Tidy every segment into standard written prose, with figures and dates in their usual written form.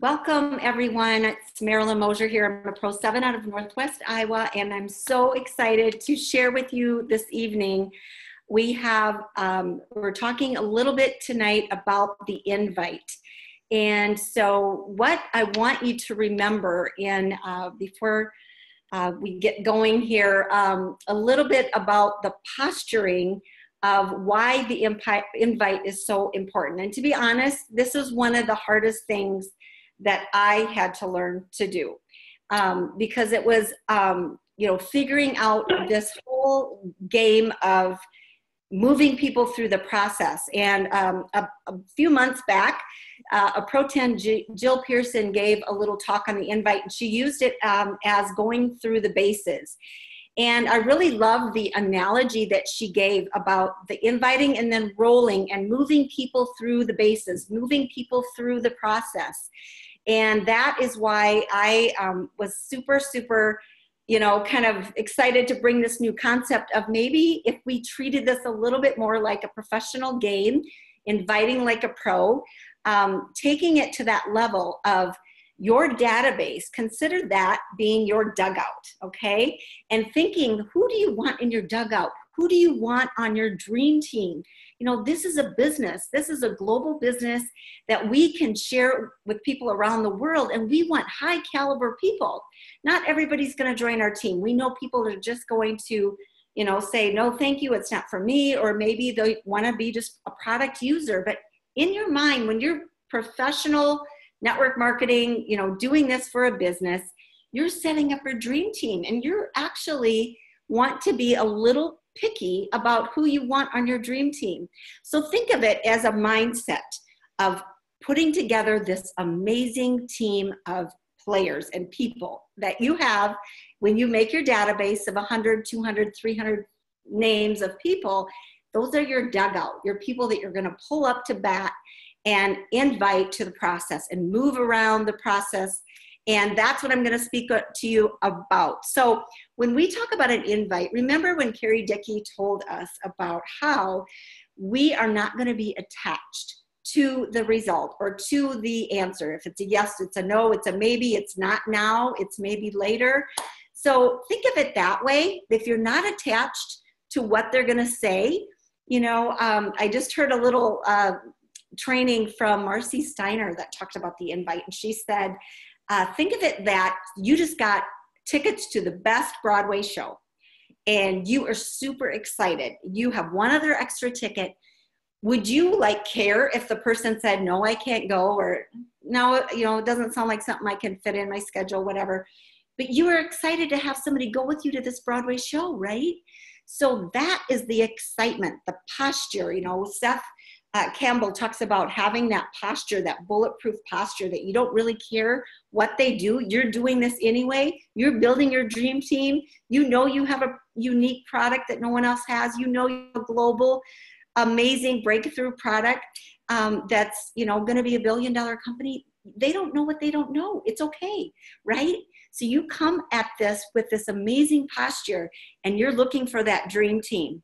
Welcome, everyone. It's Marilyn Moser here. I'm a Pro 7 out of Northwest Iowa, and I'm so excited to share with you this evening. We're talking a little bit tonight about the invite. And so what I want you to remember before we get going here, a little bit about the posturing of why the invite is so important. And to be honest, this is one of the hardest things that I had to learn to do because it was, figuring out this whole game of moving people through the process. And a few months back, a Pro 10, Jill Pearson, gave a little talk on the invite, and she used it as going through the bases. And I really love the analogy that she gave about the inviting and then rolling and moving people through the bases, moving people through the process. And that is why I was super, kind of excited to bring this new concept of maybe if we treated this a little bit more like a professional game, inviting like a pro, taking it to that level of your database, consider that being your dugout, okay? And thinking, who do you want in your dugout? Who do you want on your dream team? You know, this is a business. This is a global business that we can share with people around the world, and we want high caliber people. Not everybody's going to join our team. We know people are just going to, say, no, thank you, it's not for me, or maybe they want to be just a product user. But in your mind, when you're professional network marketing, doing this for a business, you're setting up your dream team, and you're actually want to be a little picky about who you want on your dream team. So think of it as a mindset of putting together this amazing team of players and people that you have when you make your database of 100, 200, 300 names of people. Those are your dugout, your people that you're going to pull up to bat and invite to the process and move around the process. And that's what I'm going to speak to you about. So when we talk about an invite, remember when Carrie Dickey told us about how we are not going to be attached to the result or to the answer. If it's a yes, it's a no, it's a maybe, it's not now, it's maybe later. So think of it that way. If you're not attached to what they're going to say, I just heard a little training from Marcy Steiner that talked about the invite. And she said, think of it that you just got tickets to the best Broadway show and you are super excited. You have one other extra ticket. Would you care if the person said, no, I can't go, or no, it doesn't sound like something I can fit in my schedule, whatever. But you are excited to have somebody go with you to this Broadway show, right? So that is the excitement, the posture. Seth Campbell talks about having that posture, that bulletproof posture, that you don't really care what they do. You're doing this anyway. You're building your dream team. You have a unique product that no one else has. You have a global, amazing breakthrough product that's, going to be $1 billion company. They don't know what they don't know. It's okay, right? So you come at this with this amazing posture and you're looking for that dream team.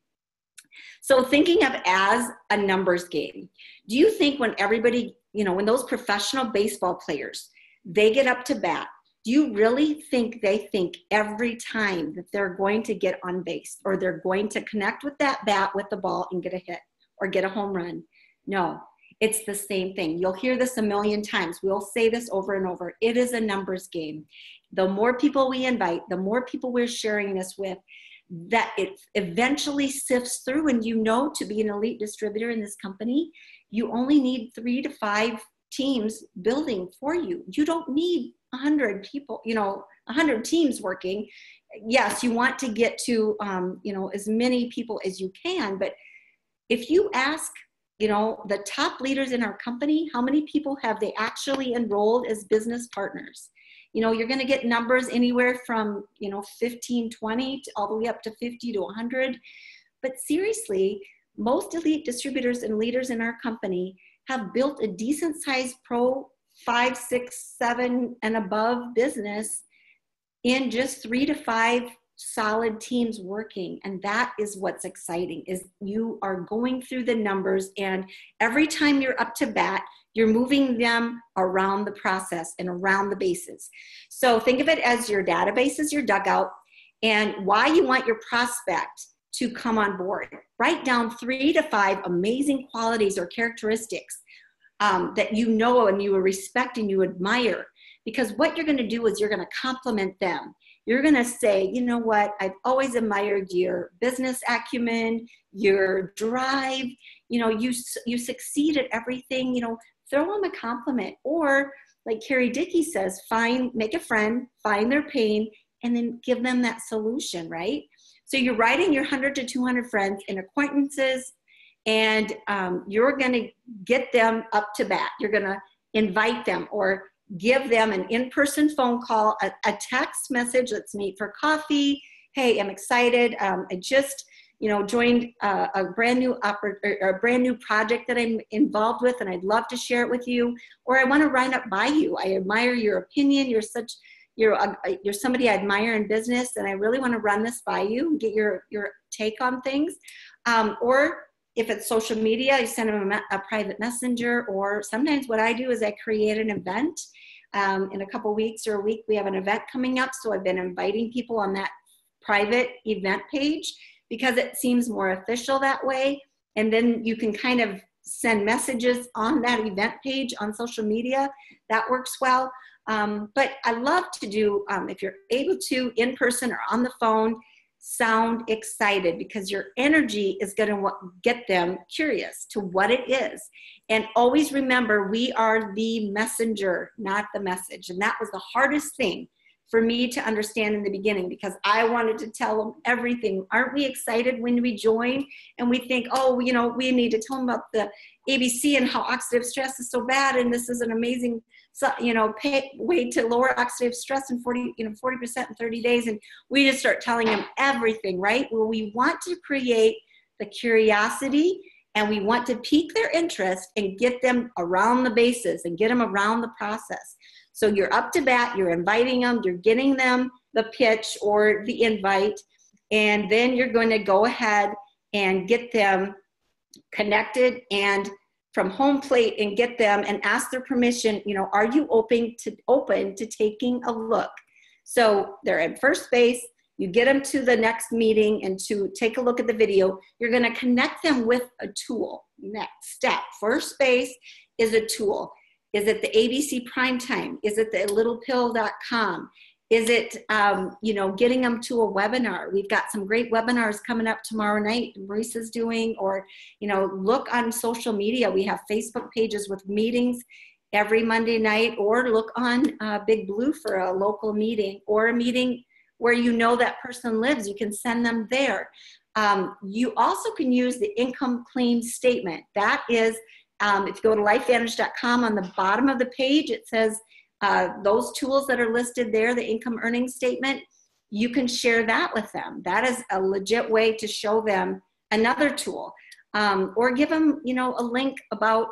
So thinking of as a numbers game, do you think when everybody, when those professional baseball players, they get up to bat, do you really think they think every time that they're going to get on base or they're going to connect with that bat with the ball and get a hit or get a home run? No, it's the same thing. You'll hear this a million times. We'll say this over and over. It is a numbers game. The more people we invite, the more people we're sharing this with, that it eventually sifts through. And to be an elite distributor in this company, you only need 3 to 5 teams building for you. You don't need 100 people, 100 teams working. Yes, you want to get to, as many people as you can. But if you ask, the top leaders in our company, how many people have they actually enrolled as business partners? You're going to get numbers anywhere from, 15, 20, all the way up to 50 to 100. But seriously, most elite distributors and leaders in our company have built a decent sized pro 5, 6, 7 and above business in just 3 to 5 solid teams working. And that is what's exciting, is you are going through the numbers, and every time you're up to bat, You're moving them around the process and around the bases. So think of it as your database is your dugout, and why you want your prospect to come on board. Write down 3 to 5 amazing qualities or characteristics that you know and you respect and you admire. Because what you're going to do is you're going to compliment them. You're going to say, you know what, I've always admired your business acumen, your drive, you know, you succeed at everything, you know, throw them a compliment. Or like Carrie Dickey says, make a friend, find their pain, and then give them that solution, right? So you're writing your 100 to 200 friends and acquaintances, and you're going to get them up to bat. You're going to invite them or give them an in-person phone call, a text message, let's meet for coffee. Hey, I'm excited. I just, you know, joined a brand new project that I'm involved with, and I'd love to share it with you. Or I want to run up by you. I admire your opinion. You're somebody I admire in business, and I really want to run this by you and get your take on things. Or if it's social media, you send them a private messenger. Or sometimes what I do is I create an event. In a couple weeks or a week, we have an event coming up. So I've been inviting people on that private event page because it seems more official that way. And then you can kind of send messages on that event page on social media. That works well. But I love to do, if you're able to, in person or on the phone, sound excited, because your energy is going to get them curious to what it is. And always remember, we are the messenger, not the message. And that was the hardest thing for me to understand in the beginning, because I wanted to tell them everything. Aren't we excited when we join and we think, oh, you know, we need to tell them about the ABC and how oxidative stress is so bad, and this is an amazing, you know, way to lower oxidative stress in 40% in 30 days. And we just start telling them everything, right? Well, we want to create the curiosity, and we want to pique their interest and get them around the bases and get them around the process. So you're up to bat, you're inviting them, you're getting them the pitch or the invite, and then you're going to go ahead and get them connected and from home plate and get them and ask their permission, you know, are you open to taking a look? So they're at first base, you get them to the next meeting and to take a look at the video. You're going to connect them with a tool. Next step, first base is a tool. Is it the ABC Primetime? Is it the littlepill.com? Is it, you know, getting them to a webinar? We've got some great webinars coming up tomorrow night Maurice's doing, or, you know, look on social media. We have Facebook pages with meetings every Monday night, or look on Big Blue for a local meeting, or a meeting where you know that person lives. You can send them there. You also can use the income claim statement. That is, if you go to LifeVantage.com, on the bottom of the page, it says those tools that are listed there, the income earnings statement, you can share that with them. That is a legit way to show them another tool. Or give them, you know, a link about,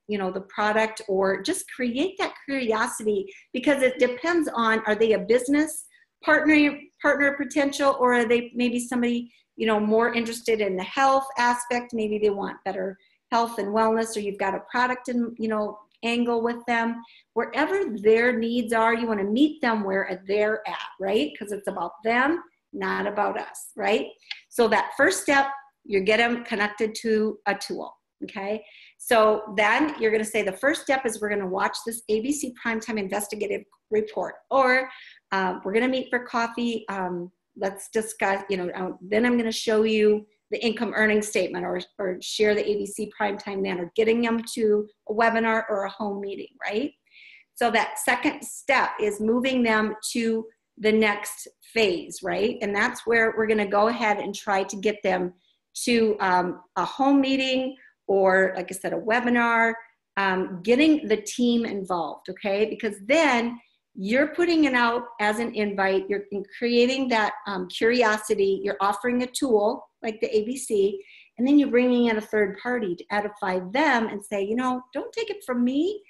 you know, the product, or just create that curiosity, because it depends on, are they a business partner potential, or are they maybe somebody, you know, more interested in the health aspect? Maybe they want better health and wellness, or you've got a product and, you know, angle with them. Wherever their needs are, you want to meet them where they're at, right? Because it's about them, not about us, right? So that first step, you get them connected to a tool, okay? So then you're going to say the first step is we're going to watch this ABC Primetime Investigative Report, or we're going to meet for coffee. Let's discuss, you know, then I'm going to show you the income earnings statement, or share the ABC Primetime then, or getting them to a webinar or a home meeting, right? So that second step is moving them to the next phase, right? And that's where we're going to go ahead and try to get them to a home meeting, or, like I said, a webinar, getting the team involved, okay? Because then you're putting it out as an invite, you're creating that curiosity, you're offering a tool like the ABC, and then you're bringing in a third party to edify them and say, you know, don't take it from me,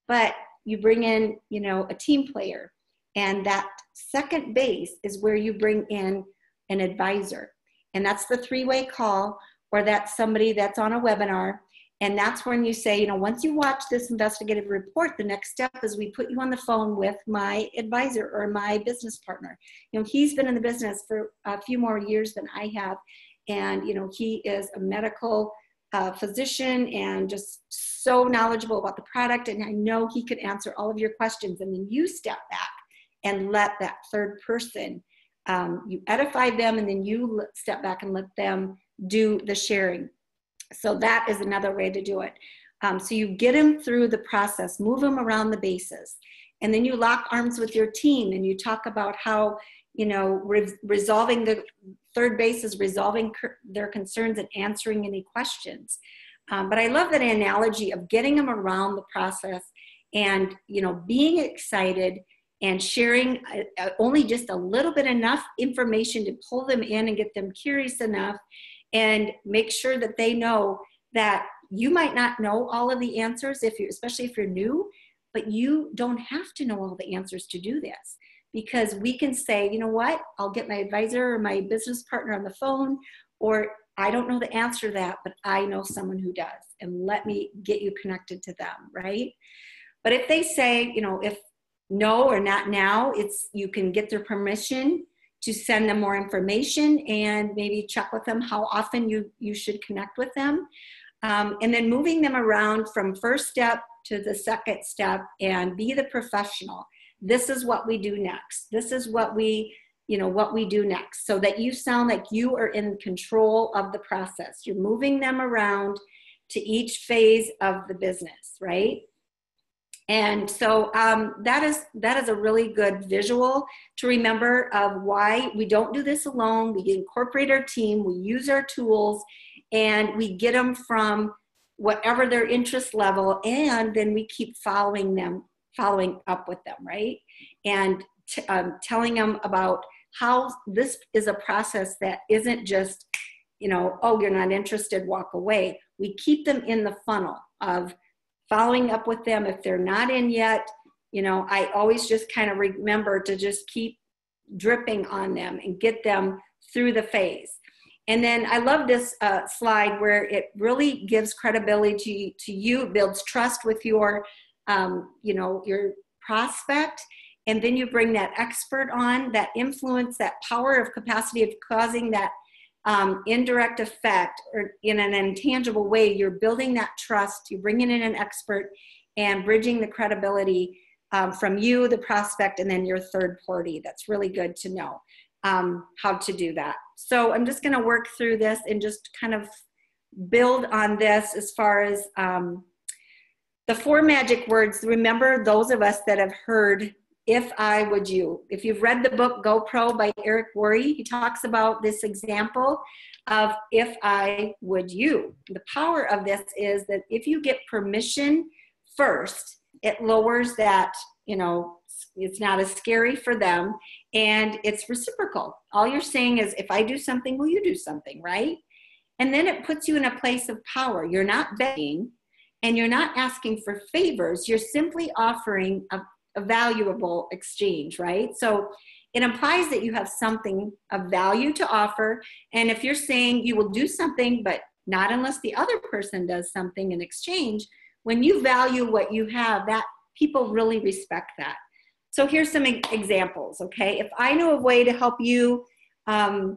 but you bring in, you know, a team player. And that second base is where you bring in an advisor. And that's the three-way call, or that's somebody that's on a webinar. And that's when you say, you know, once you watch this investigative report, the next step is we put you on the phone with my advisor or my business partner. You know, he's been in the business for a few more years than I have. And, you know, he is a medical physician and just so knowledgeable about the product. And I know he could answer all of your questions. And then you step back and let that third person, you edify them, and then you step back and let them do the sharing. So that is another way to do it. So you get them through the process, move them around the bases, and then you lock arms with your team and you talk about how, you know, resolving the third base is resolving their concerns and answering any questions. But I love that analogy of getting them around the process and, you know, being excited and sharing only just a little bit enough information to pull them in and get them curious enough, and make sure that they know that you might not know all of the answers, especially if you're new, but you don't have to know all the answers to do this. Because we can say, you know what, I'll get my advisor or my business partner on the phone, or I don't know the answer to that, but I know someone who does, and let me get you connected to them, right? But if they say, you know, if no or not now, you can get their permission to send them more information and maybe check with them how often you should connect with them. And then moving them around from first step to the second step, and be the professional. This is what we do next. This is what we do next, so that you sound like you are in control of the process. You're moving them around to each phase of the business, right? And so that is a really good visual to remember of why we don't do this alone. We incorporate our team, we use our tools, and we get them from whatever their interest level, and then we keep following up with them, right? And telling them about how this is a process that isn't just, you know, oh, you're not interested, walk away. We keep them in the funnel of following up with them. If they're not in yet, you know, I always just kind of remember to just keep dripping on them and get them through the phase. And then I love this slide where it really gives credibility to you, builds trust with your, you know, your prospect. And then you bring that expert on, that influence, that power of capacity of causing that indirect effect, or in an intangible way. You're building that trust, you're bringing in an expert and bridging the credibility from you, the prospect, and then your third party. That's really good to know how to do that. So I'm just going to work through this and just kind of build on this as far as the 4 magic words. Remember, those of us that have heard "if I would you." If you've read the book GoPro by Eric Worre, he talks about this example of "if I would you." The power of this is that if you get permission first, it lowers that, you know, it's not as scary for them, and it's reciprocal. All you're saying is, if I do something, will you do something, right? And then it puts you in a place of power. You're not begging, and you're not asking for favors. You're simply offering a valuable exchange, right? So it implies that you have something of value to offer. And if you're saying you will do something, but not unless the other person does something in exchange, when you value what you have, that people really respect that. So here's some examples, okay? If I knew a way to help you so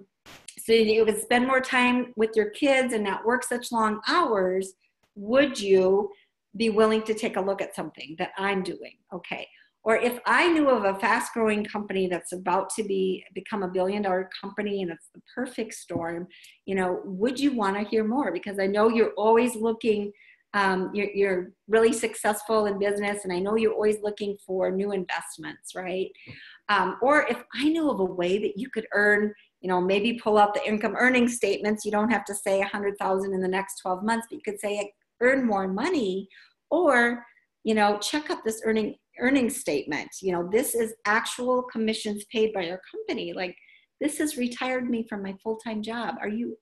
that you could spend more time with your kids and not work such long hours, would you be willing to take a look at something that I'm doing? Okay. Or if I knew of a fast-growing company that's about to become $1 billion company and it's the perfect storm, you know, would you want to hear more? Because I know you're always looking, you're really successful in business, and I know you're always looking for new investments, right? Or if I knew of a way that you could earn, you know, maybe pull out the income earning statements. You don't have to say 100,000 in the next 12 months, but you could say earn more money, or, you know, check out this earnings statement. You know, this is actual commissions paid by our company. Like, this has retired me from my full-time job. Are you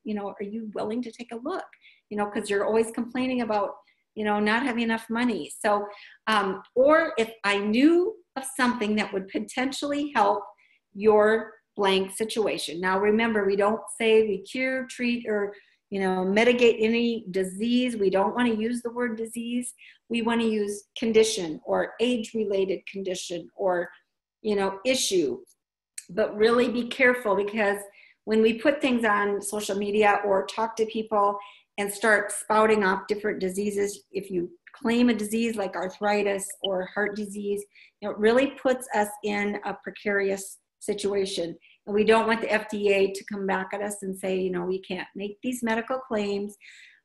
willing to take a look? You know, because you're always complaining about, you know, not having enough money. So, or if I knew of something that would potentially help your blank situation. Now, remember, we don't say we cure, treat, or, mitigate any disease. We don't want to use the word disease. We want to use condition or age-related condition or, issue. But really be careful, because when we put things on social media or talk to people and start spouting off different diseases, if you claim a disease like arthritis or heart disease, it really puts us in a precarious situation. And we don't want the FDA to come back at us and say, we can't make these medical claims.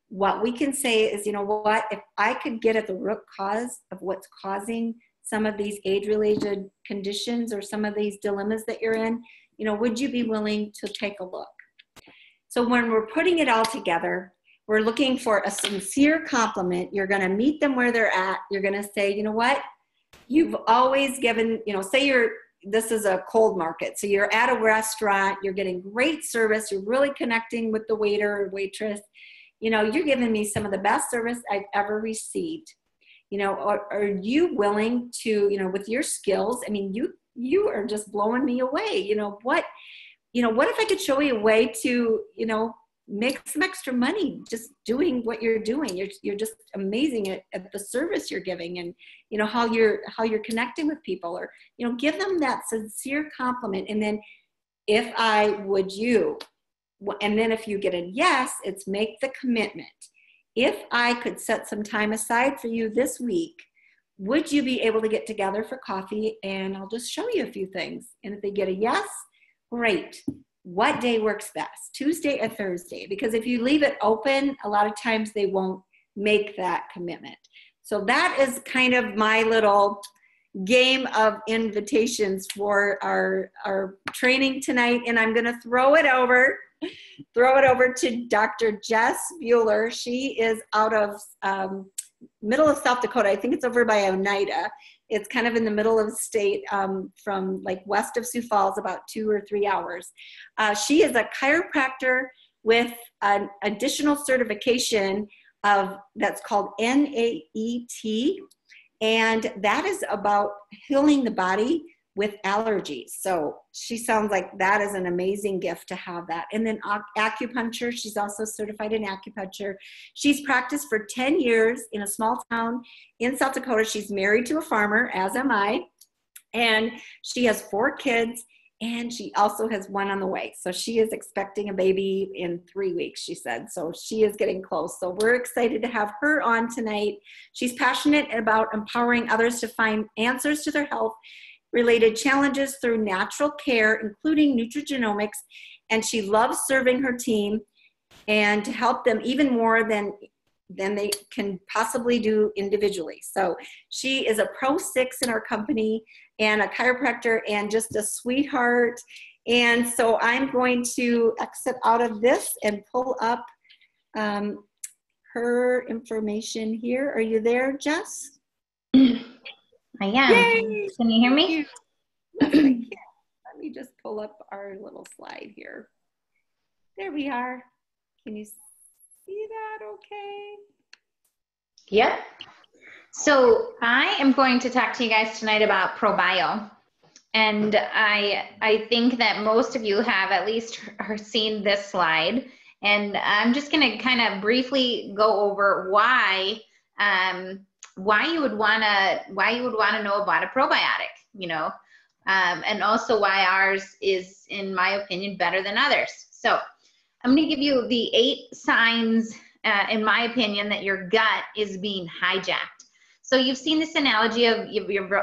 What we can say is, if I could get at the root cause of what's causing some of these age-related conditions or some of these dilemmas that you're in, would you be willing to take a look? So when we're putting it all together, we're looking for a sincere compliment. You're going to meet them where they're at. You're going to say, you know what? You've always given, say this is a cold market. So you're at a restaurant, you're getting great service, you're really connecting with the waiter or waitress. You're giving me some of the best service I've ever received. Are you willing to, with your skills, you are just blowing me away. What if I could show you a way to, make some extra money just doing what you're doing? You're just amazing at the service you're giving, and how you're connecting with people, or give them that sincere compliment. And then if you get a yes, it's make the commitment. If I could set some time aside for you this week, would you be able to get together for coffee and I'll just show you a few things? And if they get a yes, great. What day works best? Tuesday or Thursday? Because if you leave it open, a lot of times they won't make that commitment. So that is kind of my little game of invitations for our training tonight. And I'm going to throw it over to Dr. Jess Buhler. She is out of middle of South Dakota. I think it's over by Oneida. It's kind of in the middle of the state, from like west of Sioux Falls, about 2 or 3 hours. She is a chiropractor with an additional certification that's called NAET, and that is about healing the body with allergies. So she sounds like that is an amazing gift to have that. And then acupuncture, she's also certified in acupuncture. She's practiced for 10 years in a small town in South Dakota. She's married to a farmer, as am I. And she has 4 kids, and she also has 1 on the way. So she is expecting a baby in 3 weeks, she said. So she is getting close. So we're excited to have her on tonight. She's passionate about empowering others to find answers to their health related challenges through natural care, including nutrigenomics, and she loves serving her team and to help them even more than they can possibly do individually. So she is a Pro 6 in our company and a chiropractor and just a sweetheart. And so I'm going to exit out of this and pull up her information here. Are you there, Jess? I am. Yay! Can you hear me? Yes, I can. Let me just pull up our little slide here. There we are. Can you see that okay? Yep. So I am going to talk to you guys tonight about ProBio. And I think that most of you have at least seen this slide. And I'm just going to kind of briefly go over why you would want to know about a probiotic, and also why ours is, in my opinion, better than others. So I'm going to give you the 8 signs, in my opinion, that your gut is being hijacked. So you've seen this analogy of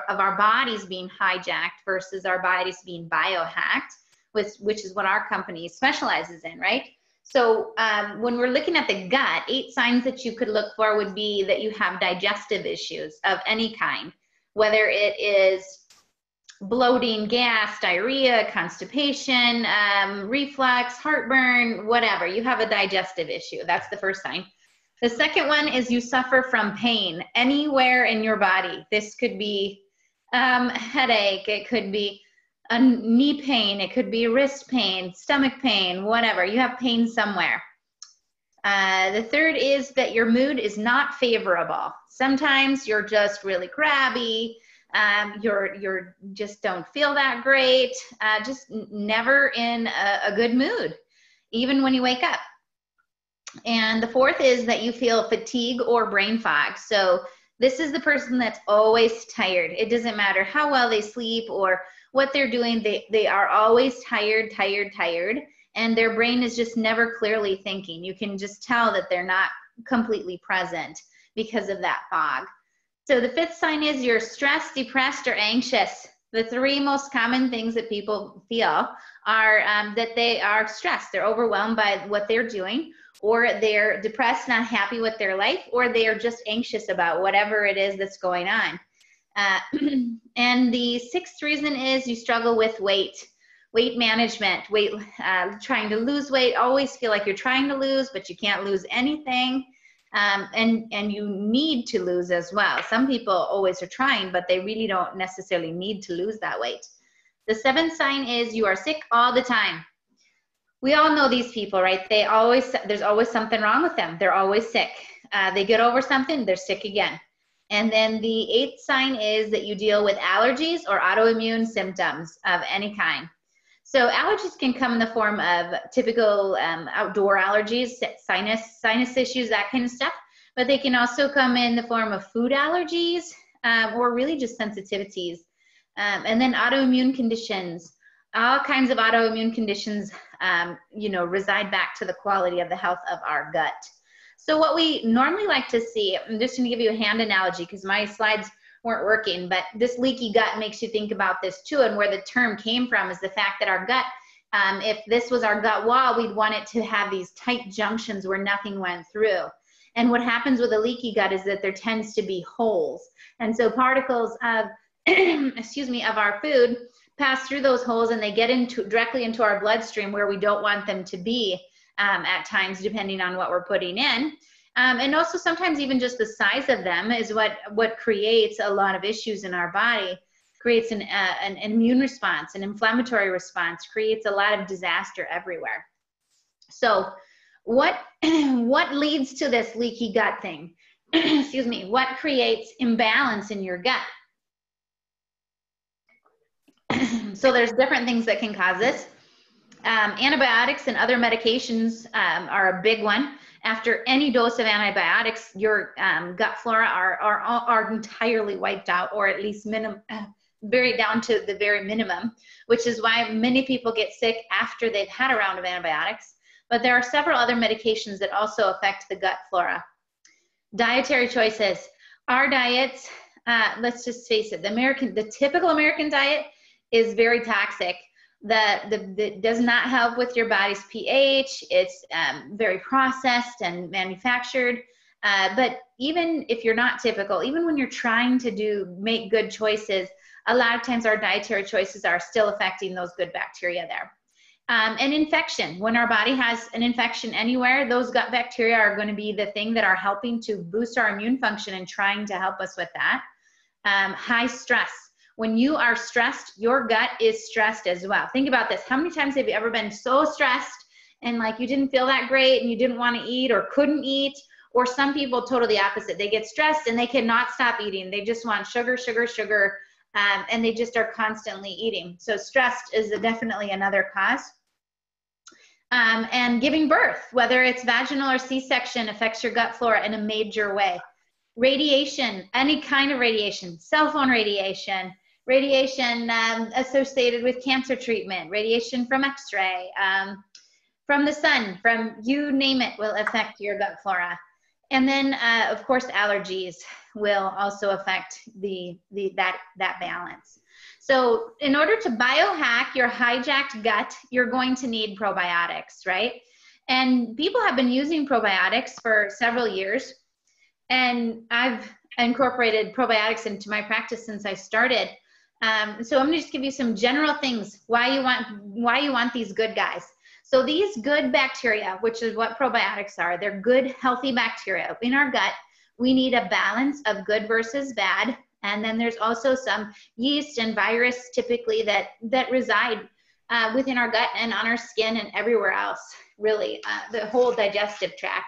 our bodies being hijacked versus our bodies being biohacked, which is what our company specializes in, right? So when we're looking at the gut, 8 signs that you could look for would be that you have digestive issues of any kind, whether it is bloating, gas, diarrhea, constipation, reflux, heartburn, whatever. You have a digestive issue. That's the first sign. The second one is you suffer from pain anywhere in your body. This could be headache. It could be a knee pain, it could be wrist pain, stomach pain, whatever. You have pain somewhere. The third is that your mood is not favorable. Sometimes you're just really crabby. You're just don't feel that great. Just never in a good mood, even when you wake up. And the fourth is that you feel fatigue or brain fog. So this is the person that's always tired. It doesn't matter how well they sleep or what they're doing. They are always tired, and their brain is just never clearly thinking. You can just tell that they're not completely present because of that fog. So the fifth sign is you're stressed, depressed, or anxious. The three most common things that people feel are that they are stressed. They're overwhelmed by what they're doing, or they're depressed, not happy with their life, or they are just anxious about whatever it is that's going on. And the sixth reason is you struggle with weight management, trying to lose weight, always feel like you're trying to lose, but you can't lose anything. And you need to lose as well. Some people always are trying, but they really don't necessarily need to lose that weight. The seventh sign is you are sick all the time. We all know these people, right? There's always something wrong with them. They're always sick. They get over something, they're sick again. And then the eighth sign is that you deal with allergies or autoimmune symptoms of any kind. So allergies can come in the form of typical outdoor allergies, sinus issues, that kind of stuff. But they can also come in the form of food allergies or really just sensitivities. And then autoimmune conditions, all kinds of autoimmune conditions, reside back to the quality of the health of our gut. So what we normally like to see, I'm just going to give you a hand analogy because my slides weren't working, but this leaky gut makes you think about this too, and where the term came from is the fact that our gut, if this was our gut wall, we'd want it to have these tight junctions where nothing went through. And what happens with a leaky gut is that there tends to be holes. And so particles of, of our food pass through those holes and they get directly into our bloodstream where we don't want them to be at times, depending on what we're putting in. And also sometimes even just the size of them is what creates a lot of issues in our body, creates an immune response, an inflammatory response, creates a lot of disaster everywhere. So what leads to this leaky gut thing? Excuse me, what creates imbalance in your gut? So there's different things that can cause this. Antibiotics and other medications are a big one. After any dose of antibiotics, your gut flora are entirely wiped out, or at least very down to the very minimum, which is why many people get sick after they've had a round of antibiotics. But there are several other medications that also affect the gut flora. Dietary choices. Our diets, let's just face it, the typical American diet is very toxic. That does not help with your body's pH. It's very processed and manufactured. But even if you're not typical, even when you're trying to make good choices, a lot of times our dietary choices are still affecting those good bacteria there. And infection. When our body has an infection anywhere, those gut bacteria are going to be the thing that are helping to boost our immune function and trying to help us with that. High stress. When you are stressed, your gut is stressed as well. Think about this. How many times have you ever been so stressed and like you didn't feel that great and you didn't want to eat or couldn't eat? Or some people totally opposite. They get stressed and they cannot stop eating. They just want sugar, and they just are constantly eating. So stressed is definitely another cause. And giving birth, whether it's vaginal or C-section, affects your gut flora in a major way. Radiation, any kind of radiation, cell phone radiation, radiation associated with cancer treatment, radiation from X-ray, from the sun, from you name it, will affect your gut flora. And then, of course, allergies will also affect that balance. So in order to biohack your hijacked gut, you're going to need probiotics, right? And people have been using probiotics for several years. And I've incorporated probiotics into my practice since I started. So I'm gonna just give you some general things, why you want these good guys. So these good bacteria, which is what probiotics are, they're good, healthy bacteria. In our gut, we need a balance of good versus bad. And then there's also some yeast and virus typically that reside within our gut and on our skin and everywhere else, really, the whole digestive tract.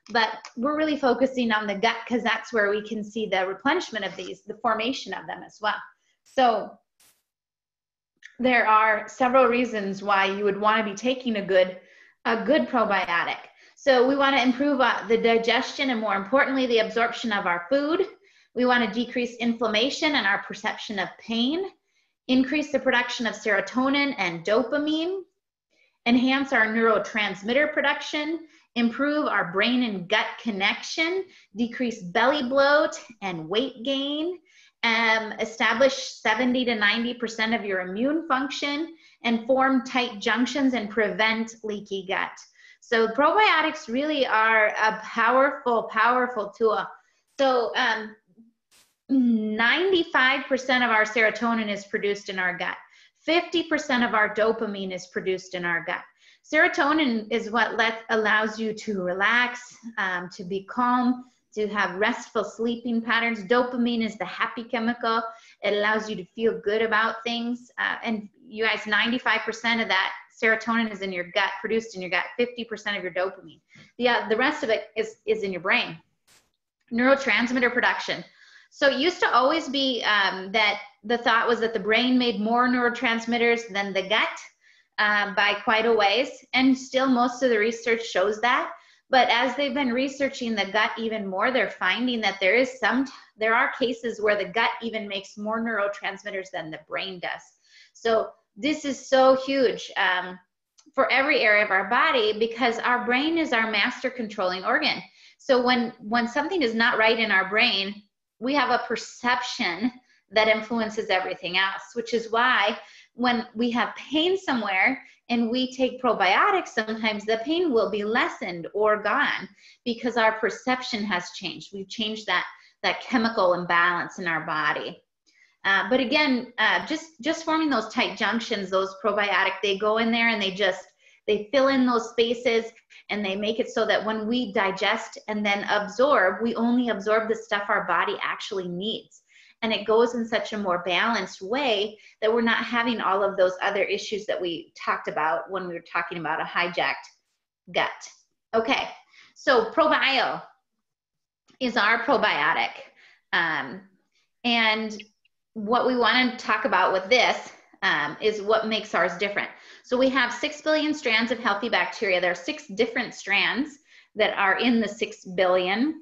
But we're really focusing on the gut because that's where we can see the replenishment of these, the formation of them as well. So there are several reasons why you would want to be taking a good probiotic. So we want to improve the digestion and, more importantly, the absorption of our food. We want to decrease inflammation and our perception of pain, increase the production of serotonin and dopamine, enhance our neurotransmitter production, improve our brain and gut connection, decrease belly bloat and weight gain, establish 70 to 90% of your immune function, and form tight junctions and prevent leaky gut. So probiotics really are a powerful, powerful tool. So 95% of our serotonin is produced in our gut. 50% of our dopamine is produced in our gut. Serotonin is what allows you to relax, to be calm, to have restful sleeping patterns. Dopamine is the happy chemical. It allows you to feel good about things. And you guys, 95% of that serotonin is in your gut, produced in your gut, 50% of your dopamine. The rest of it is in your brain. Neurotransmitter production. So it used to always be that the thought was that the brain made more neurotransmitters than the gut by quite a ways. And still most of the research shows that. But as they've been researching the gut even more, they're finding that there are cases where the gut even makes more neurotransmitters than the brain does. So this is so huge for every area of our body, because our brain is our master controlling organ. So when something is not right in our brain, we have a perception that influences everything else, which is why when we have pain somewhere and we take probiotics, sometimes the pain will be lessened or gone because our perception has changed. We've changed that chemical imbalance in our body. But again, just forming those tight junctions, those probiotic, they go in there and they fill in those spaces, and they make it so that when we digest and then absorb, we only absorb the stuff our body actually needs. And it goes in such a more balanced way that we're not having all of those other issues that we talked about when we were talking about a hijacked gut. Okay, so ProBio is our probiotic. And what we want to talk about with this is what makes ours different. So we have 6 billion strands of healthy bacteria. There are 6 different strands that are in the 6 billion.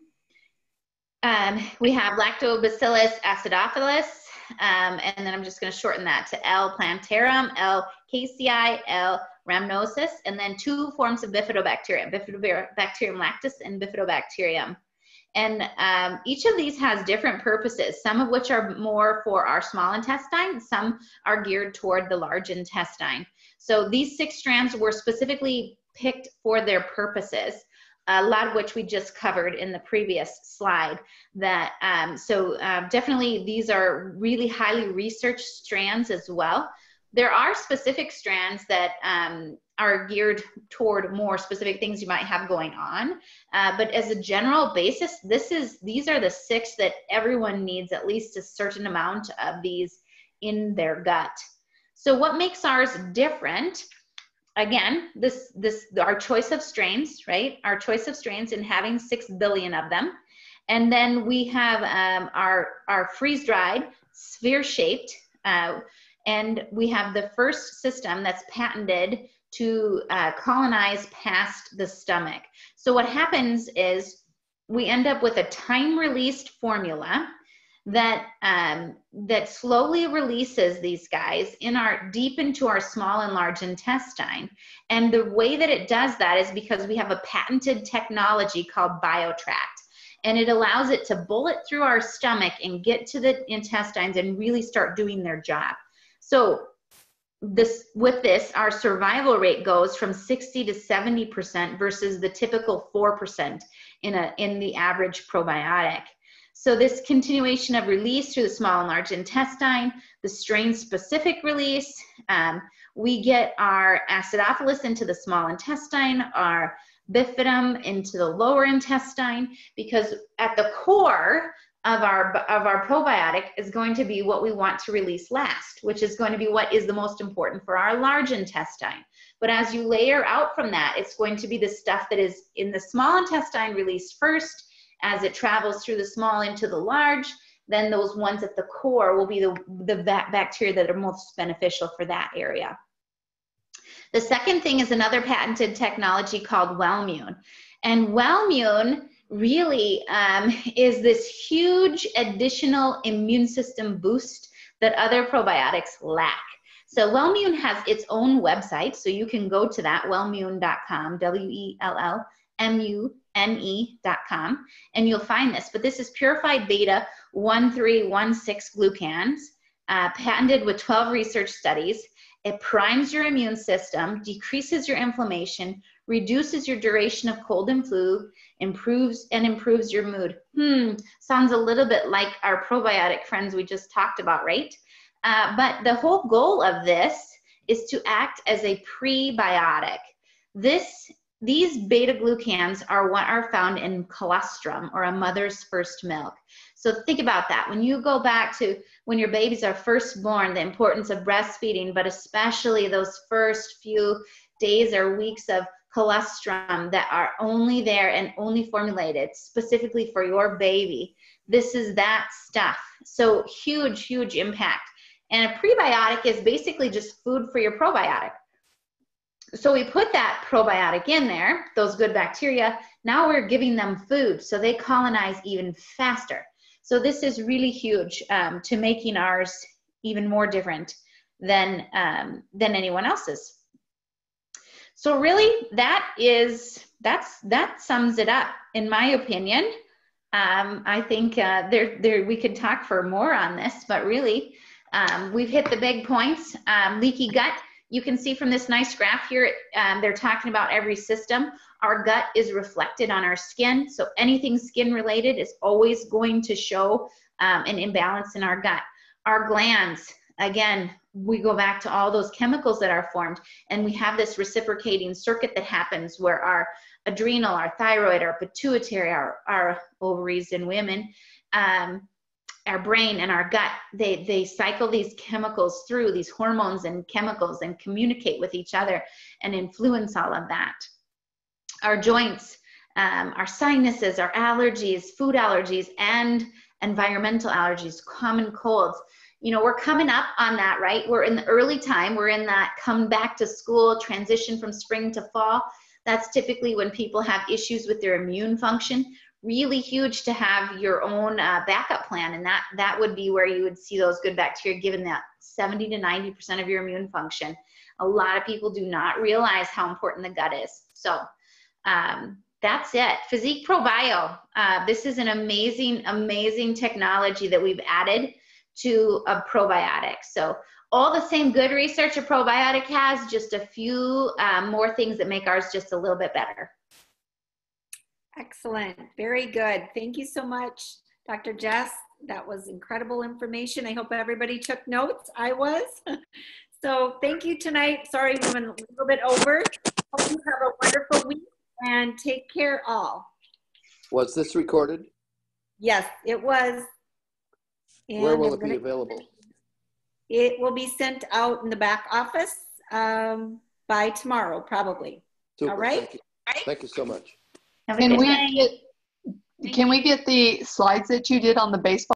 We have Lactobacillus acidophilus, and then I'm just going to shorten that to L. plantarum, L. casei, L. rhamnosus, and then 2 forms of bifidobacterium, Bifidobacterium lactis and Bifidobacterium. And each of these has different purposes, some of which are more for our small intestine, some are geared toward the large intestine. So these 6 strands were specifically picked for their purposes, a lot of which we just covered in the previous slide. Definitely these are really highly researched strands as well. There are specific strands that are geared toward more specific things you might have going on. But as a general basis, these are the 6 that everyone needs at least a certain amount of these in their gut. So what makes ours different? Again, our choice of strains, right? Our choice of strains in having 6 billion of them. And then we have our freeze-dried, sphere-shaped, and we have the first system that's patented to colonize past the stomach. So what happens is we end up with a time-released formula that slowly releases these guys deep into our small and large intestine. And the way that it does that is because we have a patented technology called BioTract. And it allows it to bullet through our stomach and get to the intestines and really start doing their job. So with this, our survival rate goes from 60 to 70% versus the typical 4% in the average probiotic. So this continuation of release through the small and large intestine, the strain-specific release, we get our acidophilus into the small intestine, our bifidum into the lower intestine, because at the core of our probiotic is going to be what we want to release last, which is going to be what is the most important for our large intestine. But as you layer out from that, it's going to be the stuff that is in the small intestine released first. As it travels through the small into the large, then those ones at the core will be the bacteria that are most beneficial for that area. The second thing is another patented technology called Wellmune. And Wellmune really is this huge additional immune system boost that other probiotics lack. So Wellmune has its own website, so you can go to that, wellmune.com, WELLMUNE.com, and you'll find this. But this is purified beta 1316 glucans, patented with 12 research studies. It primes your immune system, decreases your inflammation, reduces your duration of cold and flu, improves your mood. Sounds a little bit like our probiotic friends we just talked about, right? But the whole goal of this is to act as a prebiotic. These beta glucans are what are found in colostrum, or a mother's first milk. So think about that. When you go back to when your babies are first born, the importance of breastfeeding, but especially those first few days or weeks of colostrum that are only there and only formulated specifically for your baby. This is that stuff. So huge, huge impact. And a prebiotic is basically just food for your probiotic. So we put that probiotic in there, those good bacteria. Now we're giving them food so they colonize even faster. So this is really huge to making ours even more different than anyone else's. So really that sums it up, in my opinion. I think we could talk for more on this, but really we've hit the big points. Leaky gut, you can see from this nice graph here, they're talking about every system. Our gut is reflected on our skin, so anything skin related is always going to show an imbalance in our gut. Our glands, again, we go back to all those chemicals that are formed, and we have this reciprocating circuit that happens where our adrenal, our thyroid, our pituitary, our ovaries in women, our brain and our gut, they cycle these chemicals through, these hormones and chemicals, and communicate with each other and influence all of that. Our joints, our sinuses, our allergies, food allergies, and environmental allergies, common colds. You know, we're coming up on that, right? We're in the early time. We're in that come back to school, transition from spring to fall. That's typically when people have issues with their immune function. Really huge to have your own backup plan, and that would be where you would see those good bacteria given that 70 to 90% of your immune function. A lot of people do not realize how important the gut is. So that's it. Physique ProBio. This is an amazing, amazing technology that we've added to a probiotic. So all the same good research a probiotic has, just a few more things that make ours just a little bit better. Excellent. Very good. Thank you so much, Dr. Jess. That was incredible information. I hope everybody took notes. I was. So thank you tonight. Sorry, we went a little bit over. Hope you have a wonderful week and take care all. Was this recorded? Yes, it was. And where will it be available? It will be sent out in the back office by tomorrow, probably. Super. All right? Thank you. Thank you so much. Have a good night. Can we get the slides that you did on the baseball?